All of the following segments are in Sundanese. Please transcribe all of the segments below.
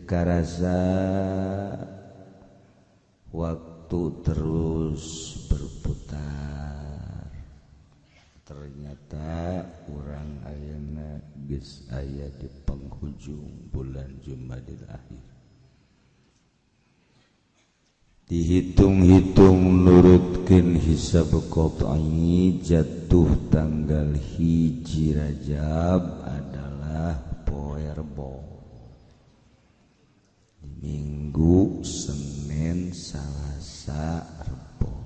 karasa waktu terus berputar. Ternyata urang ayeuna geus aya di penghujung bulan Jumadil Akhir. Dihitung-hitung nurutkeun hisab qat'i jatuh tanggal hiji Rajab adalah poe Rebo. Minggu, Senin, Salasa, Rebo.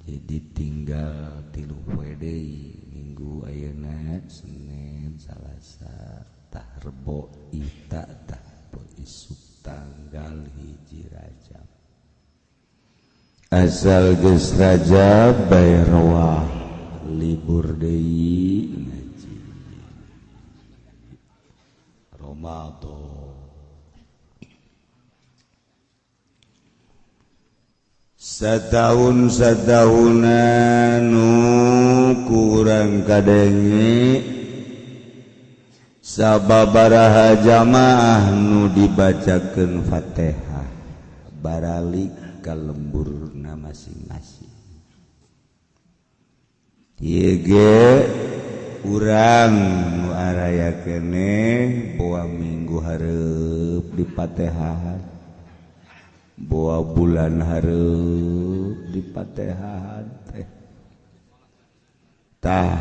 Jadi tinggal 3 poe deui. Minggu ayeuna Senin, Salasa, tah Rebo, Ita, tah poe isuk tanggal hiji Rajab. Asal geus Rajab bae rawah libur deui ngaji Ramadan. Satahun nu kurang kadenge sababaraha jamaah nu dibacakeun Fatihah baralik ka lemburna masing-masing. Ieu ge urang nu arayakeun poa minggu hareup di Fatihahan, boa bulan hareup di Fatihahan teh. Tah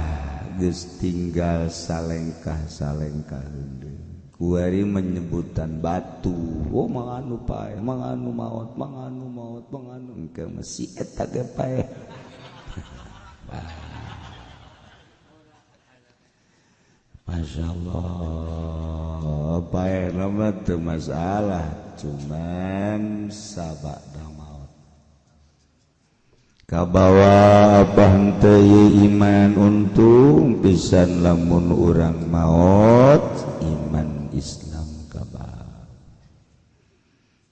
geus tinggal salengkah heudeung. Kuari menyebutan batu, oh manganu pae, manganu maot, engke mesi eta ge pae. Masyaallah, pae nama teu masalah, cuman sabada maot. Kabawa abah henteu iman untung pisan lamun urang maot iman Islam kabar.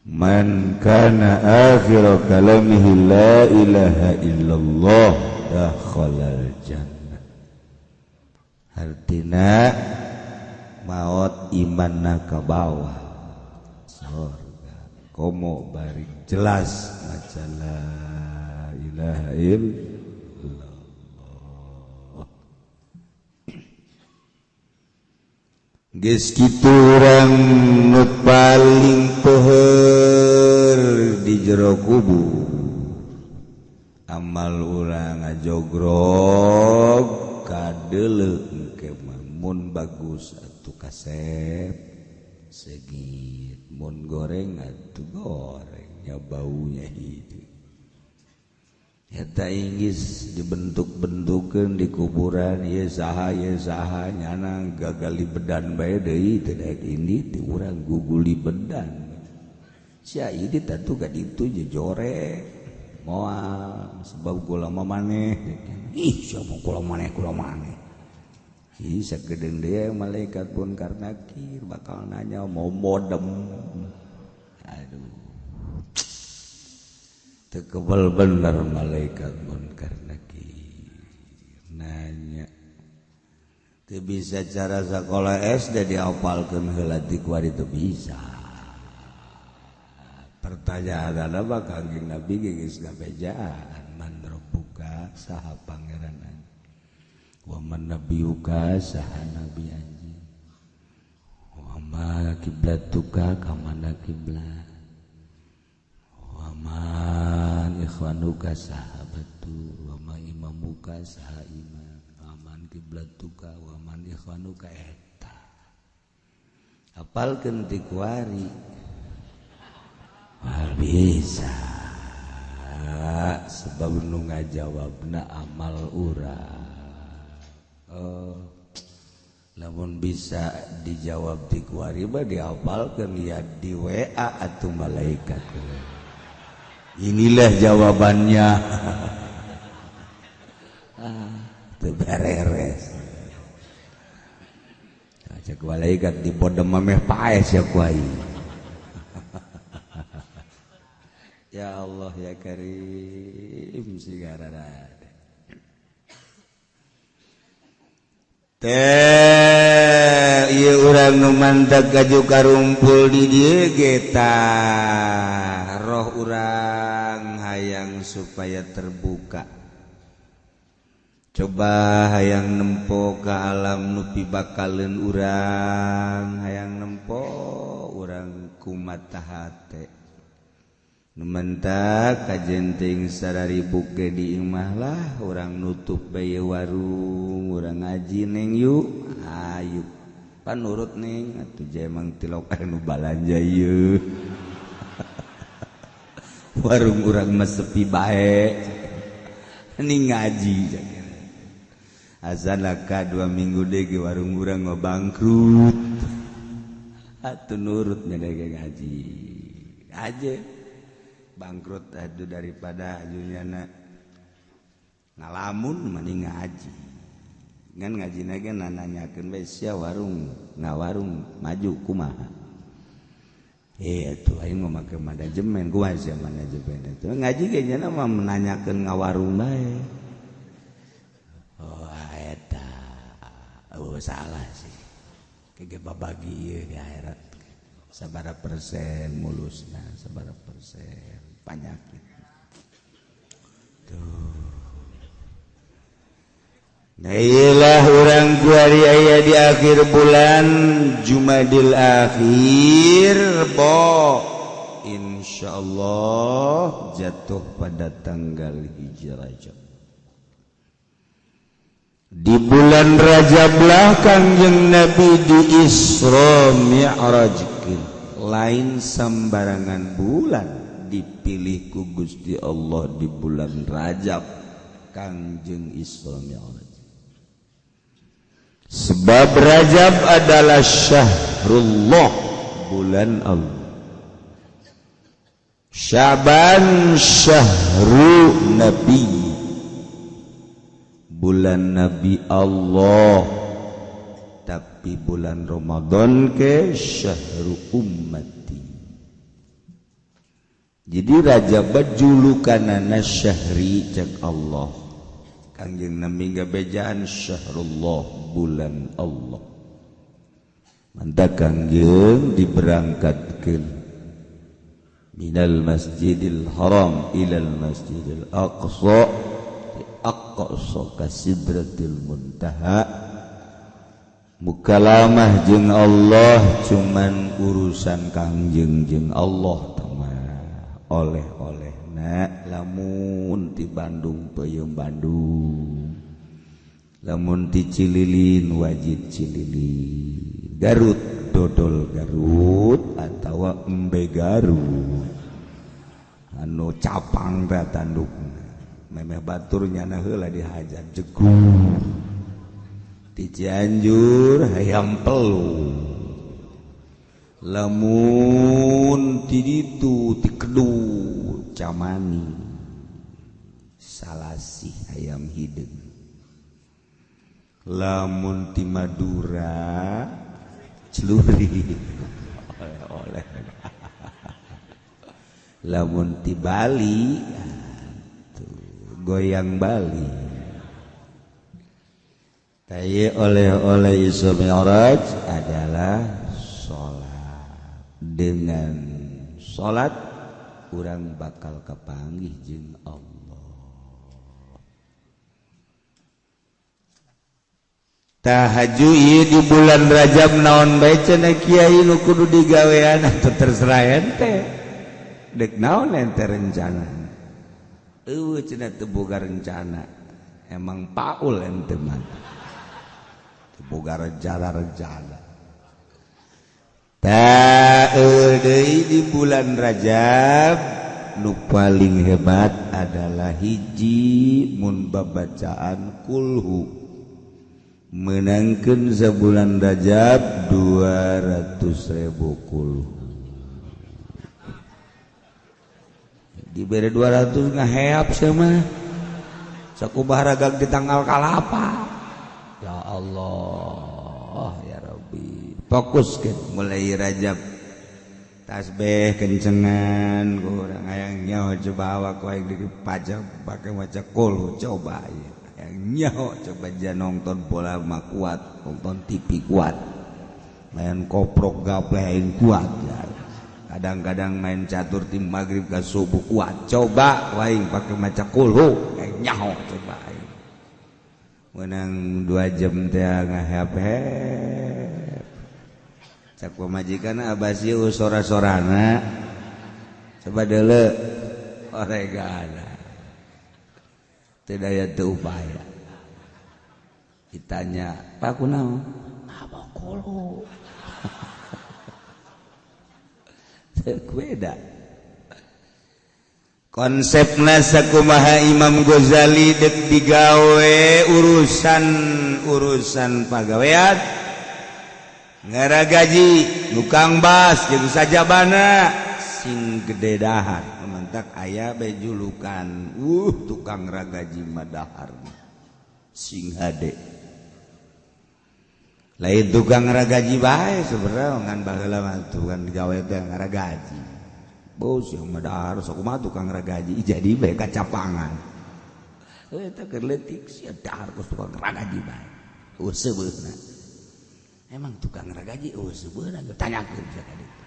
Man kana akhir kalamihi la ilaha illallah dakhalal jannah. Artina maot imanna ka bawah surga. Komo bari jelas maca la ilaha illallah. Geus kitu urang nu paling peuheur di jero kubur. Amal urang ngajogrog kadeuleu engke mah mun bagus atuh kasep segit, mun goreng atuh goreng nya baunya hideung. Eta inggis dibentuk-bentukeun di kuburan ieu saha nyana gagali bedan bae deui teu daek ini ti urang guguli bedan. Sia ieu tatu ka ditu jejore moal sebab kula mah maneh. Ih sia mah kula maneh. Ih sagedeung deui malaikat pun karena nakir bakal nanya mau modem. Aduh. Tekebal bener malaikat munkar nakir nanya teu bisa cara sekolah SD dihafalkeun heula ti kuari teu bisa. Pertanyaan apa kangjeng Nabi geus ngabejaan man rabbuka saha pangeran wa man nabiyuka saha nabi anjeun wa ma kiblatuka kamana kiblat man ikhwanuka sahabatu wa ma imamuka saha imam wa man kiblatuka wa man ikhwanuka eta hafalkeun ti kuari wah bisa sebab nu ngajawabna amal urang. Lamun bisa dijawab ti kuari mah dihafalkeun ya di WA atuh malaikat. Inilah jawabannya. Teu beres. Cek malaikat di podem mah paes ya kuai. Ya Allah ya Karim sigarana. Teh ieu urang nu mantap gaju karumpul di dieu geta roh urang hayang supaya terbuka. Coba hayang nempo ka alam nu pibakaleun urang, hayang nempo urang kumata hate. Nu mentak kajenting sararibu ge di imah lah, urang nutup bae warung, urang ngaji neng yuk, ayo. Pan nurut neng, atuh je emang tilok anu balanja ieu. Warung urang mah sepi bae. Ning ngaji jake. Azanaka 2 minggu deh ke warung urang mah bangkrut. Atuh nurut nyadege ngaji. Aja bangkrut aduh daripada ajunyana ngalamun mending ngaji. Ngan ngajina ge nanyakeun bae sia warung ngawarung maju kumaha. Atuh aing mah make manajemen kumaha sia manajemen atuh. Ngaji ge nya mah menanyakeun ngawarung bae. Oh eta. Oh salah sih. Kege babagi ieu di akhirat. Sabaraha persen mulusna, sabaraha persen panyakit. Tuh. Nah iyalah orang kuari aya di akhir bulan Jumadil Akhir insyaallah jatuh pada tanggal Hijrah Rajab. Di bulan Rajablah Kangjeng Nabi di Isra Mi'rajkeun. Lain sambarangan bulan dipilih ku Gusti Allah di bulan Rajab Kangjeng Isra Mi'raj. Sebab Rajab adalah syahrullah, bulan Allah. Syaban syahru Nabi, bulan Nabi Allah. Tapi bulan Ramadan ke syahru ummati. Jadi Rajab julukanana syahri cek Allah. Kangjeng Nabi gabejaan syahrullah, bulan Allah. Mantap kangjeng diberangkatkeun minal masjidil haram ilal masjidil aqsa, di aqsa ka sidratil muntaha. Mukalamah jeung Allah cuman urusan kangjeng jeung Allah tamah oleh-olehna lamun ti Bandung peuyeum Bandung, lamun ti Cililin wajib Cililin, Garut dodol Garut atawa embe Garut anu capang teh tandukna memeh batur nyana heula dihajar jegung. Di Cianjur hayam pelu, lamun ti ditu ti Kedu Camani Salasi hayam hideung, lamun ti Madura Celuri oleh-oleh, lamun ti Bali goyang Bali. Taye oleh-oleh Isra Mi'raj adalah sholat. Dengan sholat urang bakal kapanggih jeung Allah. Tahajud di bulan Rajab naon bae cenah kiai nu kudu digawean atuh terserah ente. Dek naon ente rencana? Eueuh cenah teu boga rencana. Emang paul ente mah. Boga rencana-rencana. Deui di bulan Rajab nu paling hebat adalah hiji mun babacaan kulhu. Menangkeun sabulan Rajab 200.000 kulhu. Dibere 200 ngaheap sama. Sakubah ragag di tanggal kalapa. Ya Allah, ya Rabbi. Fokuskeun mulai Rajab. Tasbih kencengan, kurang hayang nyaho coba awak wae dipajak pakai maca kulhu coba ya. Hayang nyaho coba jangan nonton bola mah kuat, nonton TV kuat. main koprok gaplein kuat ya. Kadang-kadang main catur tim maghrib ke subuh kuat. Coba waing pakai maca kulhu nyaho coba aing. Menang 2 jam teh ngahep-hep. Cak pamajikan abah sieu sora-sorana. Coba deuleu oregana. Teu daya teu upaya. Ditanya, "Pak kunaon?" "Apa kulhu?" Beda konsepna sakumaha Imam Ghazali dek digawe urusan pagawean ngara gaji nukang bas jeung sajabana sing gede dahar mentak aya bae julukan tukang ragaji madahar sing hade lain tukang ragaji bae sebenarnya ngan baheula mah tukang gawe teh ngaragaji. Bos yang madahar sakumaha tukang ragaji jadi bae kacapangan. Eta keur leutik sia dahar ku tukang ragaji bae. Seubeuna. Emang tukang ragaji seubeuna tanyakeun sia ka ditu.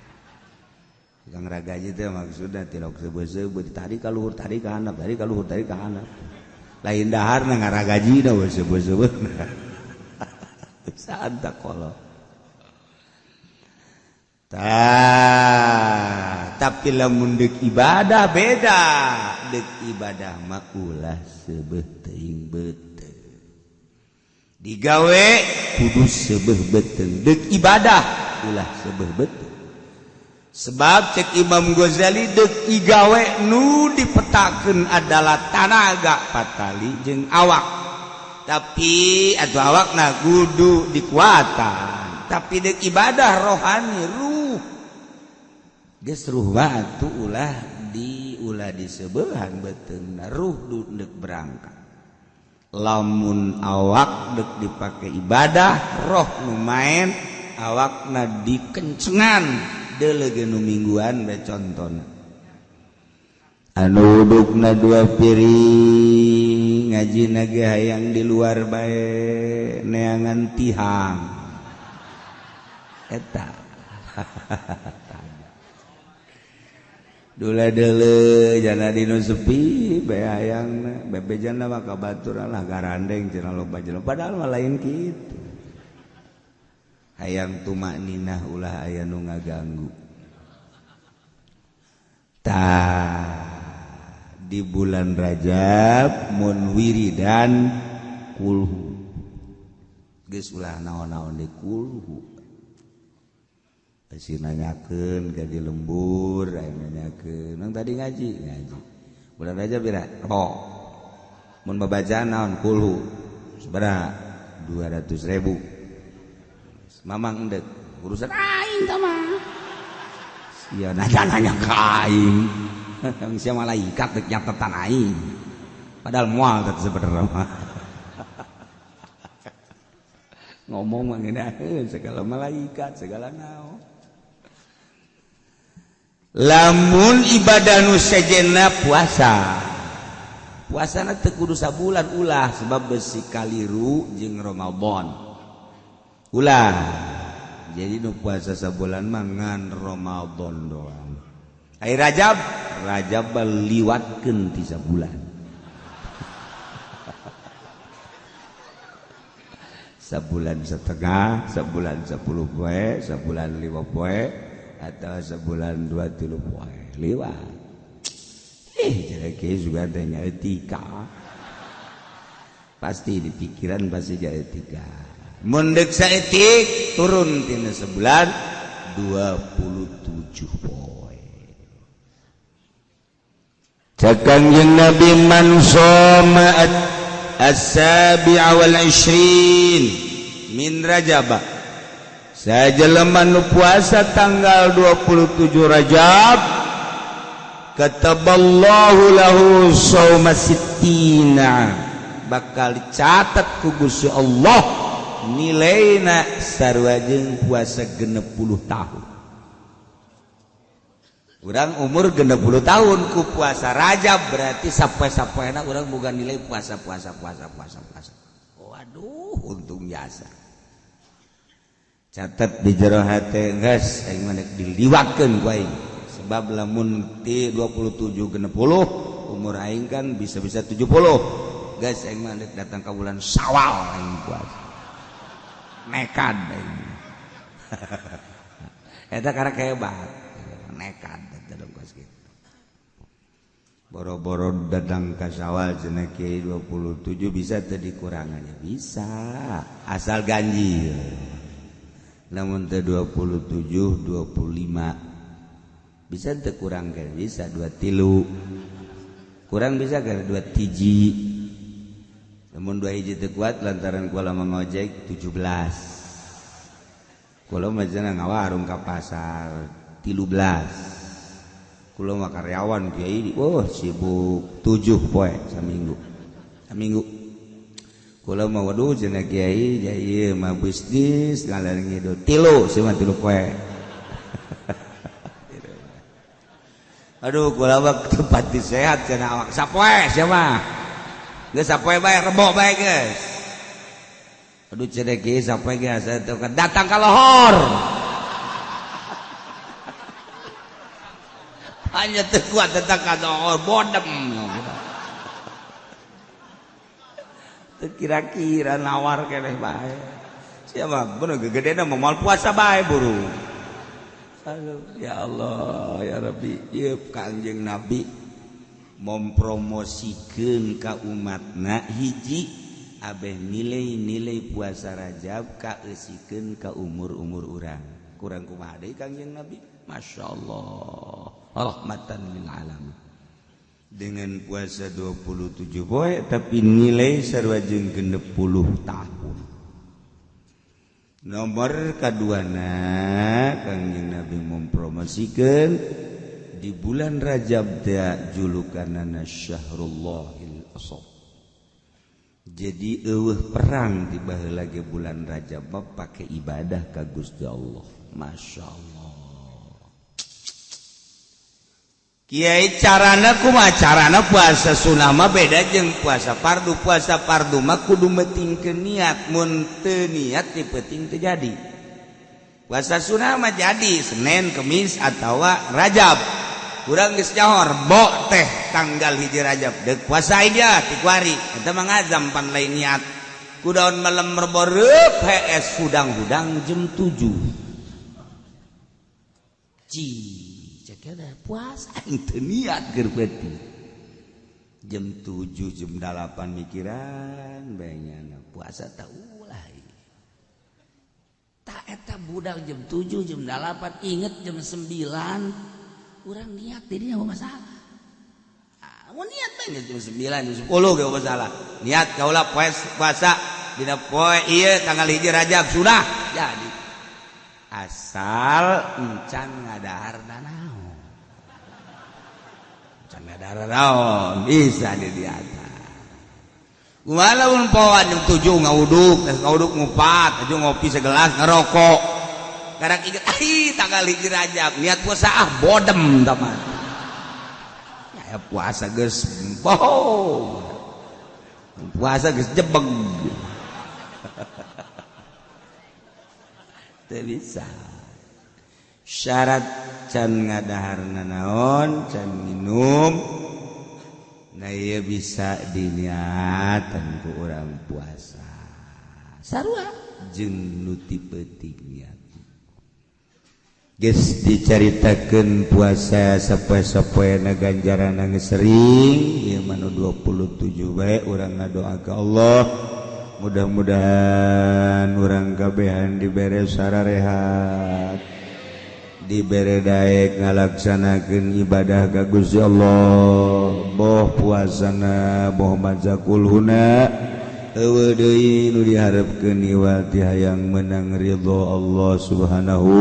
Tukang ragaji teh maksudna tilok seubeus-seubeus tadi ka luhur tadi ka handap tadi ka luhur tadi ka handap. Lain daharna ngaragajina seubeus-seubeuna. Santa kolo. Tapi lamun deuk ibadah beda. Deuk ibadah mah ulah seubeuh teuing beuteuh. Digawe kudu seubeuh beuteuh. Deuk ibadah ulah seubeuh beuteuh. Sebab cek Imam Ghazali deuk igawe nu dipetakeun adalah tanaga patali jeung awak. Tapi atuh awakna kudu dikuatan. Tapi deuk ibadah rohani ruh. Geus ruh mah atuh ulah diseubehan beuteungna ruh deuk berangkat. Lamun awak deuk dipake ibadah, roh nu main awakna dikencengan deuleugeun nu mingguan bae contona. Anu udukna 2 piring ngaji nage hayang di luar bae neangan tihang eta dula-dule jana dinu sepi bae hayang bebejana mah ka baturan lah garandeng cenah loba jelema padahal mah lain kitu hayang tumakninah ulah aya nu ngaganggu di bulan Rajab mun wiridan kulhu geus ulah naon-naon di kulhu pasti nanyakeun ka di lembur aya nanyakeun nang tadi ngaji bulan Rajab bira mun babacaan naon kulhu sabaraha 200.000 mamang endek urusan aing tah mah sia nanya ka aing sia malaikat dek nyatetan aing padahal moal teh sebenarnya mah ngomong mah ngeunaheun segala malaikat segala naon lamun ibadah nu sejenna puasana teu kudu sabulan ulah sebab besi kaliru jeung Ramadan ulah jadi nu puasa sabulan mah ngan Ramadan doang ai Rajab liwatkeun ti sabulan sabulan setengah sabulan 10 poe sabulan 5 poe atau sebulan 2-3 poe liwat jadi juga tanya etika pasti di pikiran pasti jadi etika mundek saetik turun tina sebulan 27 poe Kanjeng Nabi man shoma as-sabi'a wal 20 min Rajab sajelema nu puasa tanggal 27 Rajab kataballahu lahu shauma sittina bakal dicatat ku Gusti Allah nilaina sarua jeung puasa 60 tahun urang umur 60 tahun ku puasa Rajab berarti sapoe-sapoena urang boga nilai puasa. Waduh untung biasa catat di jero hate geus aing mah diliwatkeun ku aing sebab lamun ti 27 genep 10 umur aing kan bisa-bisa 70 geus aing mah datang ka bulan Syawal aing puasa nekad aing eta karek hebat nekad eta dongkos kitu boro-boro dadang ka Syawal cenah kiai 27 bisa teu dikurangannya bisa asal ganjil namun teu 27 25 bisa teu kurang kan bisa 23 kurang bisa kan 2 tiji namun 2 hiji teu kuat lantaran kula mangojek 17 kula mah cenah ngawarung ka pasar 13 kula mah karyawan kiai sibuk 7 poe saminggu kula mah waduh cenah kiai ieu mah bisnis ngalareng hidup 3 sih mah 3 poe aduh kula mah tempat sehat cenah awak sapoe sia mah geus sapoe bae rebo bae geus aduh cenah kiai sapoe ge asa teu datang ka lohor hanya teu kuat datang ka lohor bodem kira-kira nawar keneh bae siapa bener gegedena moal puasa bae buru aduh ya Allah ya Rabbi ieu Kangjeng Nabi mempromosikeun ka umatna hiji abeh nilai-nilai puasa Rajab kaeusikeun ka umur-umur urang kurang kumaha deui Kangjeng Nabi masyaallah rahmatan lil alamin dengan puasa 27 poe tapi nilai sarua jeung 60 tahun. Nomor kaduana Kangjeng Nabi mempromosikan di bulan Rajab teh julukanana Syahrullahil Asad. Jadi eueuh perang di baheula ge bulan Rajab mah pake ibadah ka Gusti Allah. Masyaallah. Kiai carana kumaha carana puasa sunah mah beda jeung puasa fardu mah kudu metingkeun niat mun teu niat dipenting teu jadi puasa sunah mah jadi Senin Kemis atawa Rajab urang geus nyaho rebo teh tanggal 1 Rajab deuk puasa dia ti kuari eta mah ngazam pan lain niat kudaon malam rebo reup hees hudang-hudang jam 7 ada puasa itu niat keur beuti jam 7 jam 8 mikiran bayangna puasa tak ulah tak eta budak jam 7 jam 8 inget jam 9 urang niat didinya apa masalah mau niat bae jam 9 jam 10 ge masalah niat kaula puasa dina poe ieu tanggal 1 Rajab sudah jadi asal encan ngadahar naon darah naon bisa di atas. Kumaha mun poan jam 7 ngawuduk ngupat, aja ngopi segelas ngerokok. Garak inget tanggal 1 Rajab niat puasa bodem teman. Ya puasa geus boh. Puasa geus jebeg. Teu bisa. Syarat can ngadaharna naon can minum na ieu bisa diniatan ku urang puasa sarua jeung nu ti peuting niat geus dicaritakeun puasa sapoe-sapoena ganjaranna geus sering ieu mah nu 27 bae urang ngadoa ka Allah mudah-mudahan urang kabehan dibere sararehat dibere daek ngalaksanakeun ibadah ka Gusti Allah boh puasana boh mazakulhuna eueuh deui nu diharepkeun iwal ti hayang menang ridho Allah Subhanahu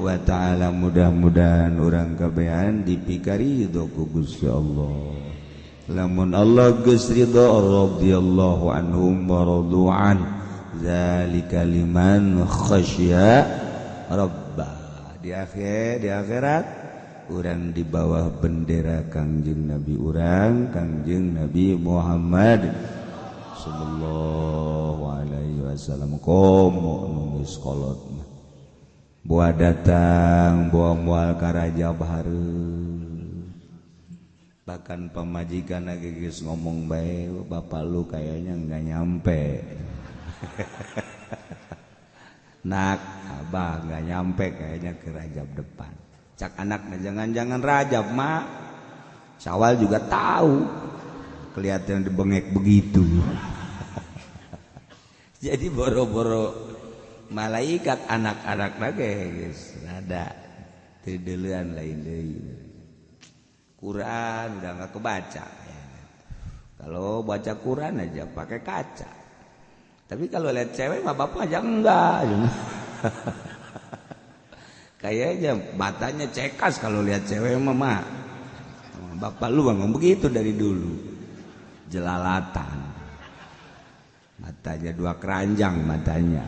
wa taala mudah-mudahan urang kabehan dipikari ridho ku Gusti Allah lamun Allah geus ridho radhiyallahu anhum wa radu'an zalika liman khasyya rabb di akhirat urang di bawah bendera Kangjeng Nabi urang Kangjeng Nabi Muhammad sallallahu alaihi wasallam komo nungis kolot buah datang buah mual ka raja baheureuh bahkan pamajikan geus ngomong bae bapak lu kayaknya enggak nyampe nak abah enggak nyampe kayaknya ke Rajab depan cak anaknya jangan-jangan Rajab mah Syawal juga tahu kelihatan dibengek begitu jadi boro-boro malaikat anak-anak lagi guys rada tideuleun lain deui Quran udah nggak kebaca ya. Kalau baca Quran aja pakai kaca tapi kalau lihat cewek mah bapak aja enggak kayaknya matanya cekas kalau lihat cewek mah bapak lu memang begitu dari dulu jelalatan matanya dua keranjang matanya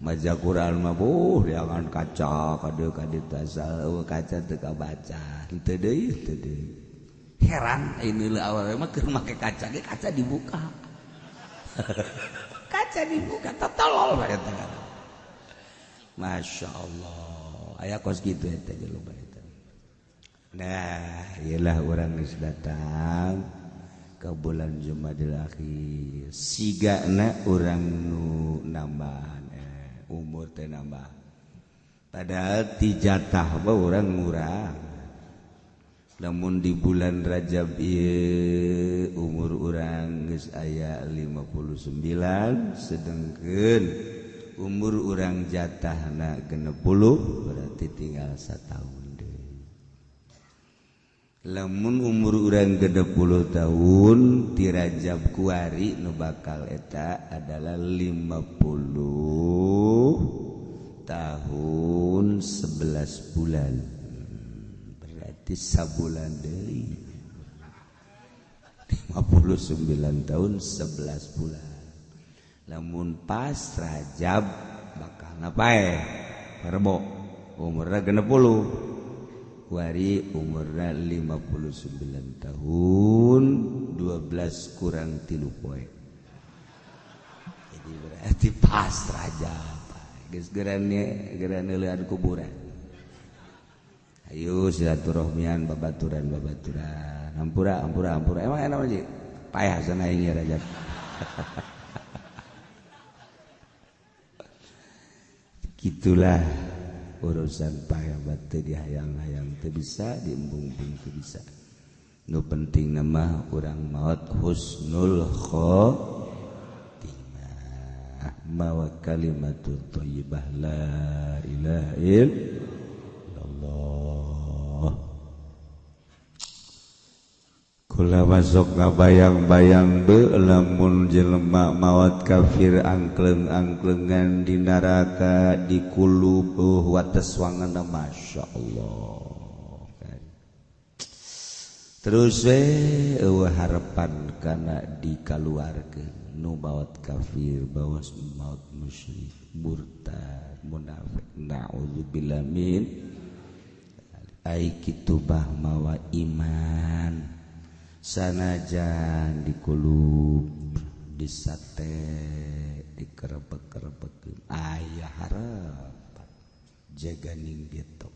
maca Quran mah jangan kaca kade tasal kaca teu kabaca teu deui heran ini awalnya mah keur make kaca ge kaca dibuka kaca dibuka totolol bae eta Masya Allah aya kos kitu eta ge loba eta nah iyalah urang geus datang ke bulan Jumadil Akhir sigana urang nu nambahan umur teh nambah padahal ti jatah mah urang ngurang lamun di bulan Rajab ieu umur urang geus aya 59 sedengkeun umur urang jatahna 60 berarti tinggal satahun deui lamun umur urang 60 tahun ti Rajab kuari nu bakal eta adalah 50 tahun 11 bulan berarti sabulan deui 59 tahun 11 bulan lamun pas Rajab bakal ngapae Rebo umurna 60 kuari umurna 59 tahun 12 kurang 3 poe jadi berarti pas Rajab geus geran leuan kuburan ayo silaturahmian babaturan ampura emang enak aja payah sana ini Rajab gitulah urusan payah batu dihayang-hayang teu bisa diembung-embung teu bisa nu penting nama urang maot husnul khotimah mawa kalimatut thayyibah la ilaha illallah kula masuk ngabayang-bayang deui lamun jelema maot kafir angkleng-angklengan di neraka di kulub wates wangana masyaallah kan terus we harapan kana dikaluarkeun nu maot kafir bawas maot musyrik murtad munafik naudzubillah min ai kitu bah mawa iman sanajan di kulub di sate dikerebek-kerebek aya harapan jaganing gitu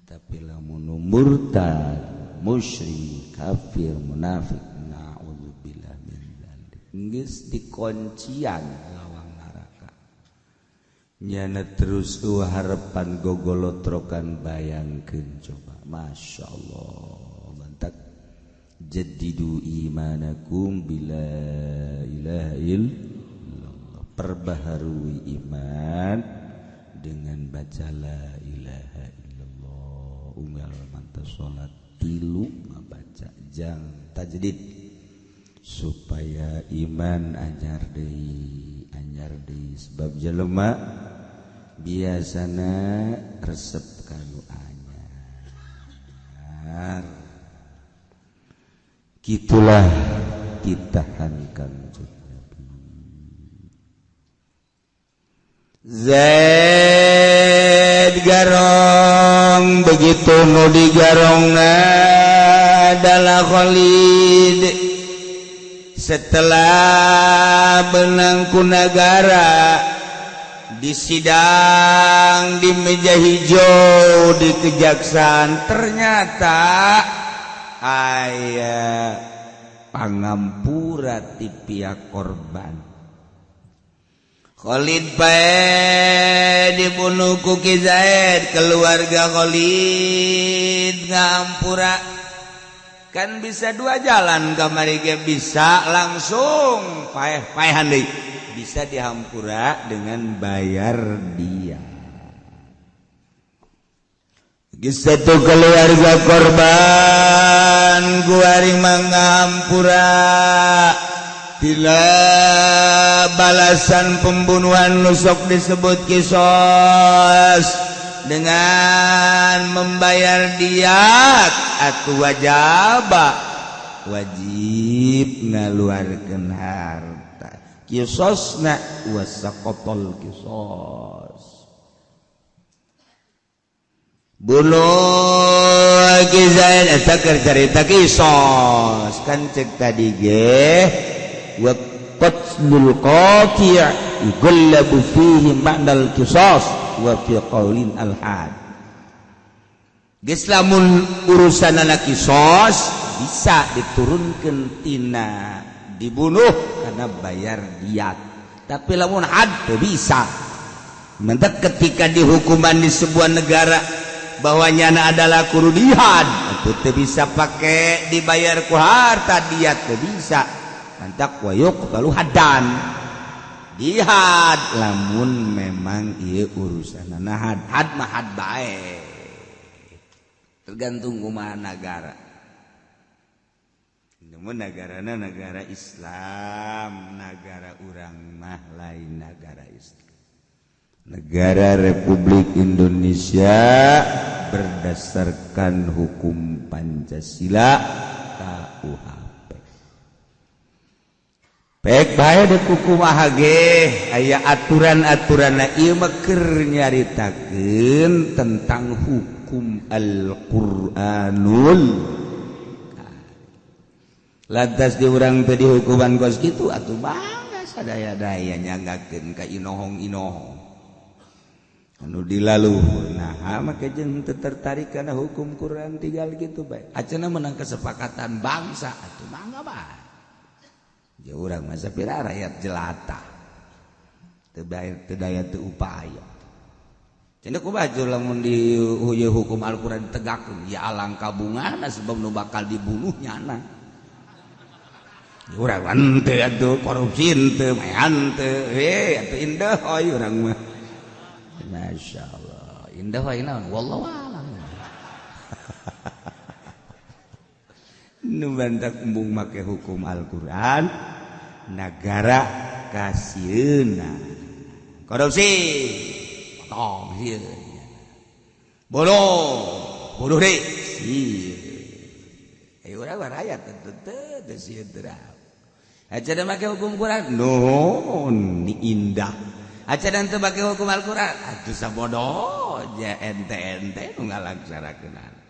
tapi lamun murtad musyrik kafir munafik naudzubillah min dzalik geus dikuncian lawang neraka nyana terus harapan gogolotrokan bayangkeun coba masyaallah bantak jaddidu imanakum bila ilaha illallah perbaharui iman dengan baca la ilaha illallah unggal manta salat tilu baca jang tajdid supaya iman anyar deui sebab jelema biasana resep kanu anyar gitulah kita hankan Zaid garong begitu nu digarongna adalah Khalid setelah benangku negara di sidang di meja hijau di kejaksaan ternyata aya pangampura ti pihak korban. Khalid bae dibunuh ku Ki Zaid, keluarga Khalid ngampura. Kan bisa dua jalan kamari ge, bisa langsung paehan deui, bisa dihampura dengan bayar dia. Satu keluarga korban guari mengampura tila balasan pembunuhan nusok disebut kisos dengan membayar diat atuh wajib ngaluarkeun harta kisosna wasaqotol kisos bunuh Ki Zaid eta keur carita kisos kan cek tadi ge wa qatlul qati' yughallabu fihi ma'nal qisas wa fi qaulin al-had. Geus lamun urusan anak qisas bisa diturunkeun tina dibunuh karena bayar diat, tapi lamun had teu bisa. Mentek ketika dihukuman di sebuah negara bahwa nyana adalah kudu dihad, itu teu bisa pakai dibayar ku harta diat teu bisa. Mantak wayuk lalu hadan dihad lamun memang ieu urusanna had mah had bae tergantung kumaha negara. Namun negarana negara Islam, negara urang mah lain negara Islam. Negara Republik Indonesia berdasarkan hukum Pancasila KUHP. Baik bae dek kumaha ge aya aturan-aturanna ieu mah keur nyaritakeun tentang hukum Al-Qur'anul. Lantas di urang teh dihukuman kos kitu atuh bangga sadaya-daya nyanggakeun ka inohong-inohong anu dilaluhur. Nah make jeung teu tertarik kana hukum Quran tinggal kitu bae acenah menang kesepakatan bangsa atuh mangga bae. Ya urang mah sapira rakyat jelata teu daya teu upaya. Cenah kumaha lamun di hukum Al-Qur'an ditegakkeun ya alangkah bungana sebab nu bakal dibunuh nyana. Ya urang mah henteu atuh korupsi henteu mehan teu atuh indah oi urang mah. Masyaallah indah wae naon wallahu a'lam. Nu bantak embung make hukum Al-Qur'an negara kasieuna korupsi potong sieun bodoh deui sieun ayo urang rakyat teu sieun teu aja make hukum Quran nuhun indah aja teu make hukum Al-Qur'an atuh sabodoh ja ente-ente nu ngalaksanakeun.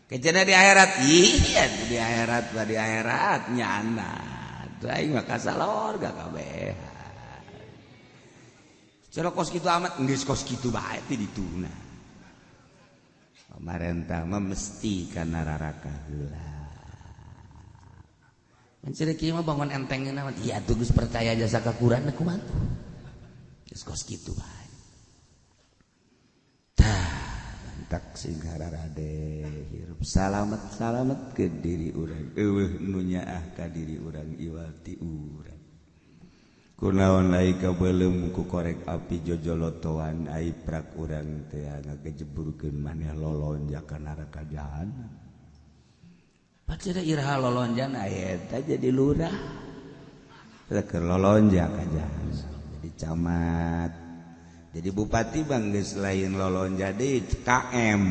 Kecana di akhirat, iya di akhirat nyana. Aing mah kasalor gak kabeh. Cara kos kitu amat geus kos kitu bae teh dituna. Pamarentah mah mesti kana raraka heula. Mencari kieu mah bangun entengeun amat. Iya tuh geus percaya jasa ka Quran kumaha tuh. Geus kos kitu bae. Tak sing hararade hirup salamet ke diri urang eueuh nu nyaah ka diri urang iwati urang kunaon lai kabeulem ku korek api jojolotoan ai prak urang teh ngagejeburkeun maneh lolonja ka neraka jahanam pacira iraha lolonjan eta jadi lurah keur lolonja ka jahanam jadi camat jadi bupati bang geus lain lolon jadi KM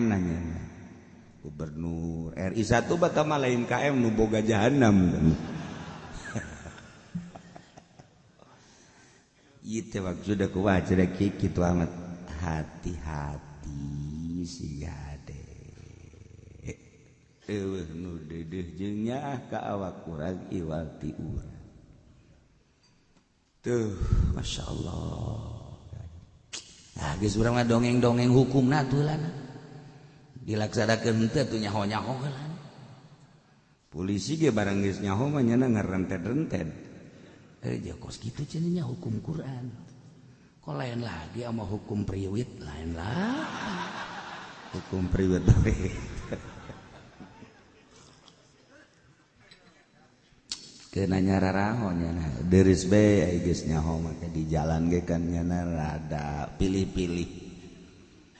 nanya gubernur RI 1 batama lain KM nu boga jahanam ieu teh maksudna kumaha cenah kitu amat hati-hati si gade nu dedeh jeung nyaah ka awak urang iwal ti urang tuh masyaallah. Nah geus urang mah dongeng-dongeng hukumna tulana dilaksanakeun teh tuh nyaho-nyaho heula. Polisi ge barang geus nyaho mah nyana ngarented-rented. Kos kitu cenah hukum Quran. Kok lain lagi sama hukum priwit, lain lah. Hukum priwit. Kena nyararaho nyana. Deris bae aya geus nyaho make di jalan ge kan nyana rada pilih-pilih.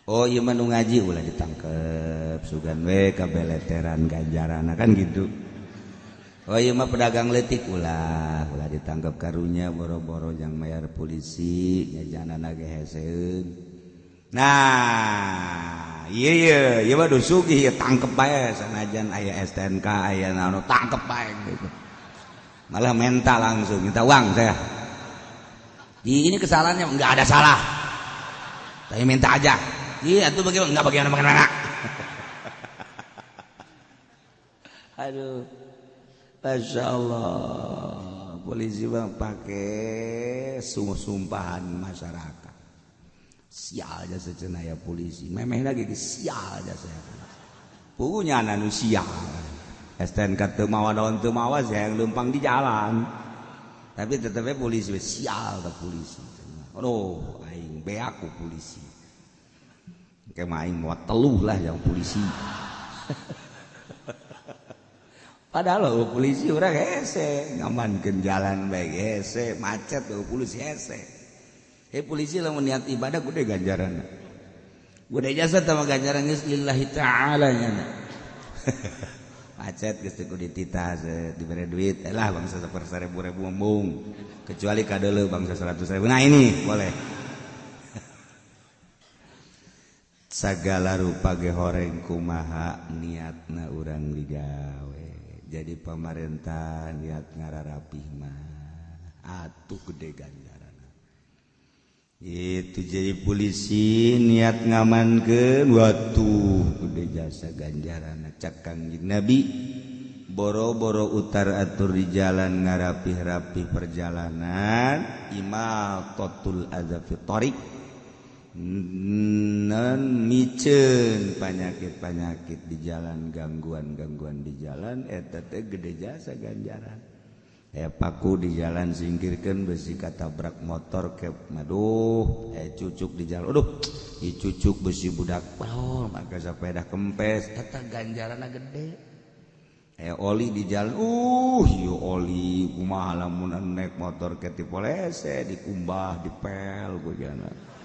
Oh ieu mah nu ngaji ulah ditangkep sugan we kabeleteran ganjaranna kan gitu. Oh iya mah pedagang letik ulah ditangkap karunya boro-boro yang mayar polisi ngejana ge heseun. Nah iya mah dusugi ya tangkep bae sanajan aya STNK aya naon tangkep bae gitu. Malah mental langsung minta uang saya. Ini kesalahannya enggak ada salah. Tapi minta aja. Iya tuh bagaimana enggak bagaimana. Aduh. Masya Allah, polisi bang pakai sumpahan masyarakat. Sial aja secenaya polisi, memeh lagi sial aja saya. Punya nanu sial. STNK teu mawa daun teu mawa saya yang lempang di jalan. Tapi tetapnya polisi sial tak polisi. Aduh, aing beaku polisi. Kayak aing mau teluh lah yang polisi. Padahal polisi orang hese ngamankeun jalan baik hese macet polisi hese. Polisi lamun niat ibadah kudu ganjaran. Kudu jasa sama ganjaran geus lillahi taala nya. Macet geus teu kudu dititah dibere duit lah bangsa 1.000 embung kecuali kadeuleu bangsa 100.000. Nah ini boleh. Sagala rupa ge horeng kumaha niatna urang digawe. Jadi pemerintah niat ngararapih mah atuh gede ganjaran. Itu jadi polisi niat ngamankeun watuh gede jasa ganjaran. Cak Kangjeng Nabi boro-boro utar atur di jalan ngarapih-rapih perjalanan imatatul adza fi thariq non micen penyakit-penyakit di jalan, gangguan-gangguan di jalan eta teh gede jasa ganjaran. Paku di jalan singkirkeun besi katabrak motor ke maduh cucuk di jalan. Aduh, cucuk besi budak palol maka sepeda kempes eta ganjaranna gede. Oli di jalan ieu oli kumaha lamun naik motor ke ti polese dikumbah dipel ku jana.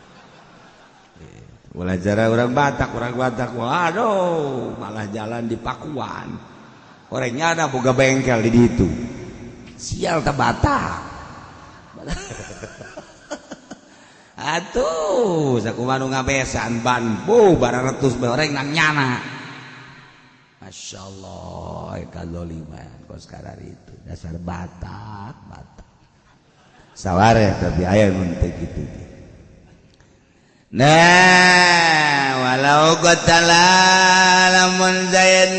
Ulah jara orang Batak, waduh malah jalan di Pakuan. Orangnya ada boga bengkel di ditu. Sial ta Batak. Atuh, sakumaha nu ngabesan ban, barang retus bae oreng nang nyana. Masyaallah, kadzaliman kos karar itu. Dasar Batak. Saware tapi aya mun teh kitu. Nah, walau qatala lamun Zaid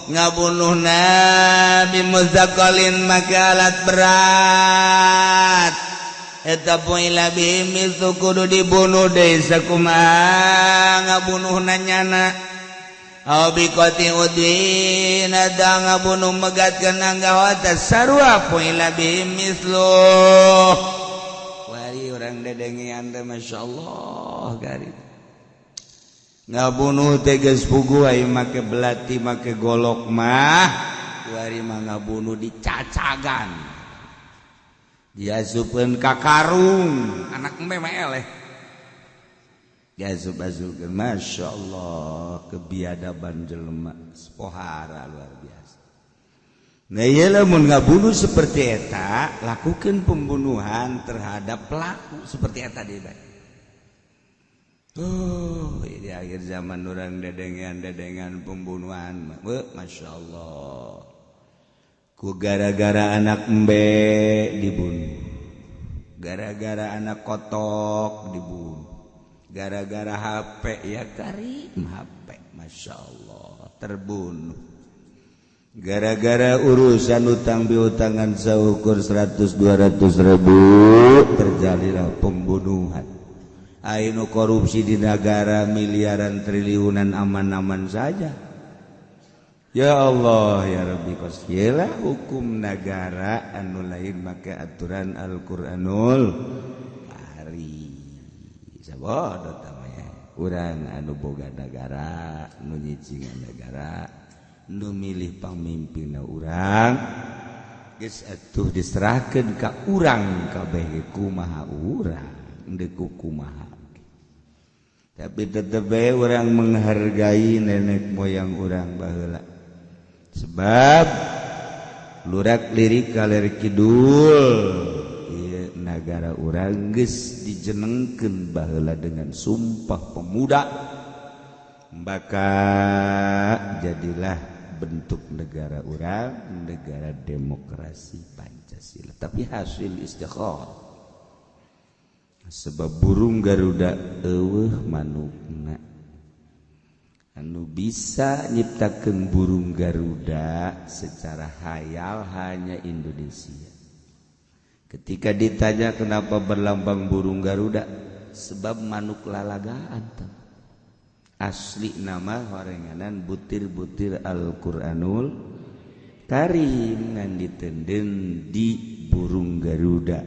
ngabunuh Nabi Muzaqqalin maka alat berat eta poila bimi kudu dibunuh deui sakumaha ngabunuhna nyana au biqati udwin ada ngabunuh megatkeun anggawata sarua poila bimi orang dedengian teh masyaallah gari ngabunuh teh geus pugu ai make belati make golok mah kuari mah ngabunuh dicacagan diasupkeun ka karung anak embe mah eleh diasup-asupkeun masyaallah kebiadaban jelema pohara luar biasa. Nah iya lamun ngabunuh seperti eta lakukan pembunuhan terhadap pelaku seperti eta deui bae. Di akhir zaman orang dedengan pembunuhan Masya Allah ku gara-gara anak embe dibunuh, gara-gara anak kotok dibunuh, gara-gara HP ya Karim HP Masya Allah terbunuh gara-gara urusan utang piutangan saukur 100-200 ribu terjadilah pembunuhan. Ainu korupsi di negara miliaran triliunan aman-aman saja. Ya Allah ya Rabbi kosielah hukum negara anu lain make aturan Al-Qur'anul Karim. Sabodo tamanya. Urang anu boga negara, nu nyicingan negara, nu milih pamimpinna urang, geus atuh diserahkeun ka urang kabeh kumaha urang, deuk kumaha. Tapi tetep bae urang menghargai nenek moyang urang baheula. Sebab lurak lirik kaler kidul ieu nagara urang geus dijenengkeun baheula dengan sumpah pemuda, maka jadilah bentuk negara urang negara demokrasi Pancasila. Tapi hasil istikharah. Sebab burung Garuda eueuh manukna anu bisa nyiptakeun burung Garuda secara hayal hanya Indonesia. Ketika ditanya kenapa berlambang burung Garuda, sebab manuk lalagaan. Asli nama horenganan butir-butir Al-Qur'anul Karim ngan ditenden di burung Garuda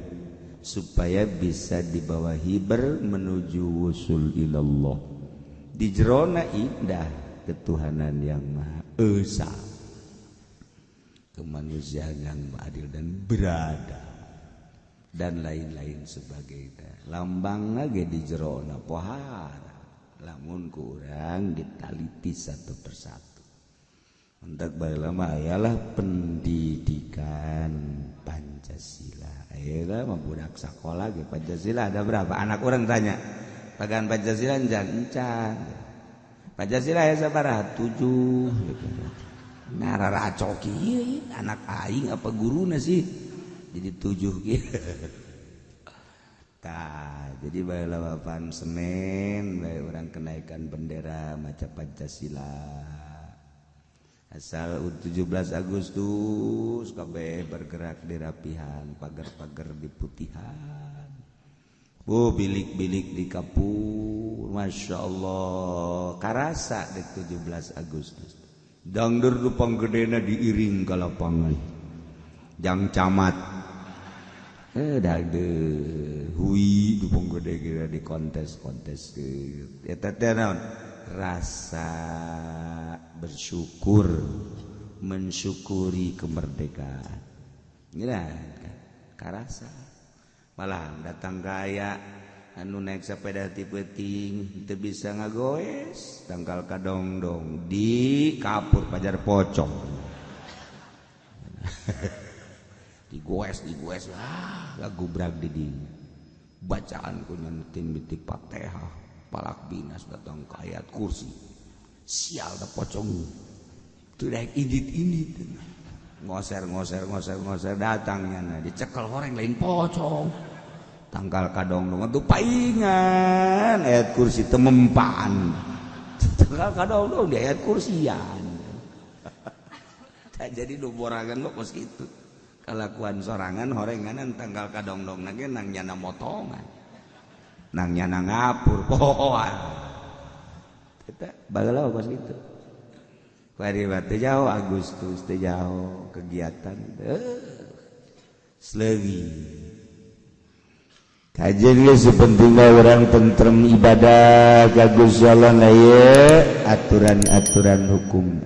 supaya bisa dibawa hiber menuju wusul ilallah. Di jerona indah ketuhanan yang Maha Esa, kemanusiaan yang adil dan beradab dan lain-lain sebagainya. Lambang lagi di jerona pohara, lamun kurang ditaliti satu persatu. Untuk bailama ayalah pendidikan Pancasila. Ayolah budak sekolah ge Pancasila ada berapa? Anak orang tanya. Pagan Pancasila encan. Pancasila ya sabaraha? 7 gitu. Nah raracok ieu anak aing apa guruna sih? Jadi 7 gitu. Tah, jadi baheula wapan Senen bae urang kenaikan bendera maca Pancasila. Asal 17 Agustus kabeh bergerak di rapihan, pagar-pagar di putihan. Bilik-bilik di kapur, Masya Allah. Karasa di 17 Agustus. Dangdur dupang gedena diiring ke lapangan. Jang camat. Dangdur. Hui dupang gede kira di kontes-kontes. Eta teh naon? Rasa bersyukur, mensyukuri kemerdekaan. Ngira karasa. Malah datang gaya anu naik sepeda ti peuting teu bisa ngagoes, tangkal kadongdong di kapur pajar pocong. digoes gagubrak di dieu. Bacaan ku nyentin bitik Fatihah. Palak binas datang ke ayat kursi. Sial da pocong. Tuh daek idit-idit. Ngoser datangnya nah dicekel horeng lain pocong. Tangkal kadong-dong itu paingan ayat kursi temempan. Tangkal kadong-dong di ayat kursian. Jadi do borangan lo kos kitu. Kalakuan sorangan horenganan tangkal kadong-dong nage nang nyana motongan. Nang nyana ngapur pohoan kita bageula kos kitu. Paribat teh jauh Agustus teh jauh kegiatan seleuwih. Kajian ge sapentingna urang tentrem ibadah ka Gusti Allah na aturan-aturan hukum